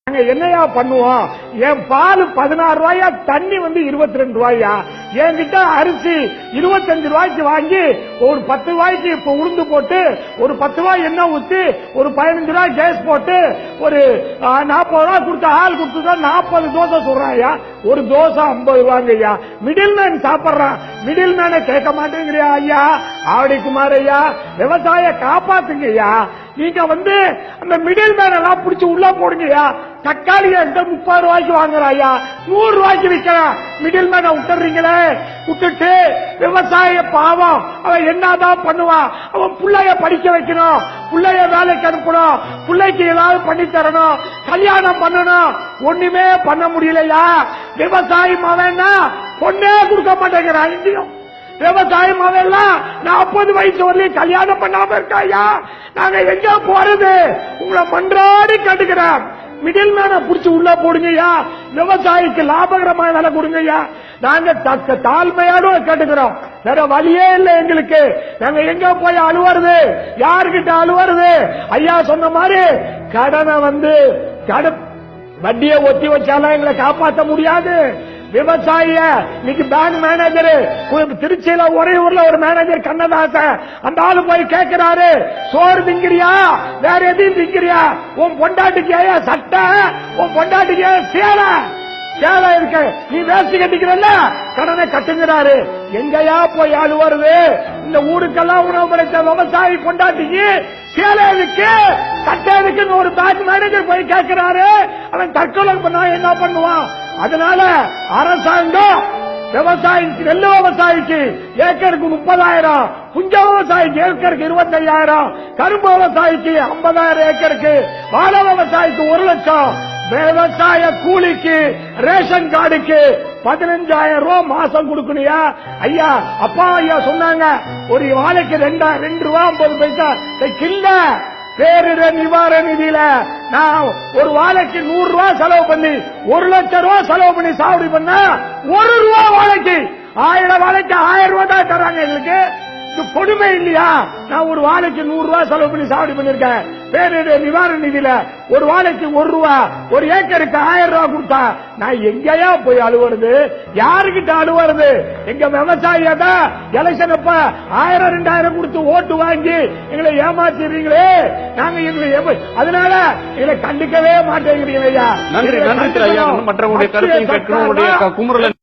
என்னையா பண்ணுவோம்? என் பால் 16 ரூபாயா, தண்ணி 22 ரூபாயா, என்கிட்ட அரிசி 25 ரூபாய்க்கு வாங்கி ஒரு 10 ரூபாய்க்கு இப்ப உளுந்து போட்டு ஒரு 10 ரூபாய் எண்ணெய் ஊத்தி ஒரு 15 ரூபாய் கேஸ் போட்டு ஒரு 40 ரூபாய் கொடுத்த ஆள் கொடுத்துட்டா 40 தோசை சொல்றாயா. ஒரு தோசை 50 ரூபாங்க ஐயா. மிடில் மேன் சாப்பிடுறான். மிடில் மேனை கேட்க மாட்டேங்கிறியா ஐயா? ஆவடி குமார் ஐயா, விவசாய காப்பாத்துங்க ஐயா. நீங்க அந்த மிடில் மேன் எல்லாம் பிடிச்சி உள்ள போடுங்கய்யா. தக்காளி 30 ரூபாய்க்கு வாங்குறாயா, 100 ரூபாய்க்கு விற்கிறான். மிடில் மேனை விட்டுறீங்களே. விட்டுட்டு விவசாய பாவம் அவன் என்னதான் பண்ணுவான்? அவன் பிள்ளைய படிக்க வைக்கணும், பிள்ளைய வேலைக்கு அனுப்பணும், பிள்ளைக்கு ஏதாவது பண்ணி தரணும், கல்யாணம் பண்ணணும். ஒண்ணுமே பண்ண முடியலையா? விவசாயி மகன்னா பொண்ணே கொடுக்க மாட்டேங்கிறான். இந்தியம் விவசாயம் எல்லாம் 40 வயசு வரலையும் கல்யாணம் பண்ணாம இருக்காயா. நாங்க எங்க போறது? உங்களை மன்றாடி கேட்டுக்கிறோம். மிடில் மேனை புடிச்சு உள்ள போடுங்கய்யா. விவசாயிக்கு லாபகரமான வேலை கொடுங்கய்யா. நாங்க தாழ்மையோட கேட்டுக்கிறோம். வேற வழியே இல்லை எங்களுக்கு. நாங்க எங்க போய் அழுவுறது? யாருகிட்ட அழுவுறது? ஐயா சொன்ன மாதிரி கடனை வட்டியை ஒத்தி வச்சாலும் எங்களை காப்பாற்ற முடியாது. விவசாயிய இன்னைக்கு பேங்க் மேனேஜர் திருச்சியில ஒரே ஊர்ல ஒரு மேனேஜர் கண்ணதாசன், அந்த ஆளு போய் கேட்கிறாரு, சோறு திங்கிறியா, வேற எதையும் திங்கிறியா? உன் பொண்டாட்டிக்கு சட்டை, உன் பொண்டாட்டிக்கு சேலை சேலை இருக்கு, நீ வேஸ்ட் கட்டிக்கிறல்ல, கடனை கட்டுங்கிறாரு. எங்கயா போய் ஆளு வருது? இந்த ஊருக்கெல்லாம் உணவு படைத்த விவசாயி பொண்டாட்டிக்கு சேலை இருக்கு, சட்டை இருக்குன்னு ஒரு பேங்க் மேனேஜர் போய் கேட்கிறாரு. அவன் தற்கொலை பண்ணா என்ன பண்ணுவான்? அதனால அரசாங்கம் விவசாயிக்கு, நெல் விவசாயிக்கு ஏக்கருக்கு 30,000, புஞ்ச விவசாயிக்கு ஏக்கருக்கு 25,000, கரும்பு விவசாயிக்கு 50,000 ஏக்கருக்கு, வாழை விவசாயிக்கு 1 லட்சம், விவசாய கூலிக்கு ரேஷன் கார்டுக்கு 15,000 ரூபாய் மாசம் கொடுக்கணுயா. ஐயா அப்பா ஐயா சொன்னாங்க, ஒரு வாழைக்கு 2 ரூபா 50 பைசா கில்ல. பேரிடர் நிவாரண நிதியில நான் ஒரு வாழைக்கு 100 ரூபாய் செலவு பண்ணி 1 லட்சம் ரூபாய் செலவு பண்ணி சாவடி பண்ண 1 ரூபா வாழைக்கு 1000 வாழைக்கு 1000 ரூபாய் தான் தர்றாங்க எங்களுக்கு. இது கொடுமை இல்லையா? நான் ஒரு வாழைக்கு 100 ரூபாய் செலவு பண்ணி சாவடி பண்ணிருக்கேன். பேரிடர் நிவாரண நிதியில ஒரு வாழைக்கு 1 ரூபா, ஒரு ஏக்கருக்கு 1000 ரூபாய் கொடுத்தா நான் எங்கயா போய் அழுவுறது? யாருகிட்ட அழுவுறது? எங்க விவசாயியாத எலெக்ஷன் அப்ப 1000 2000 கொடுத்து ஓட்டு வாங்கி எங்களை ஏமாத்திடுறீங்களே. நாங்க எங்களை அதனால எங்களை கண்டுக்கவே மாட்டேங்கிறீங்க ஐயா. நன்றி. மற்றவங்களுடைய கருத்தை கேட்கணும்.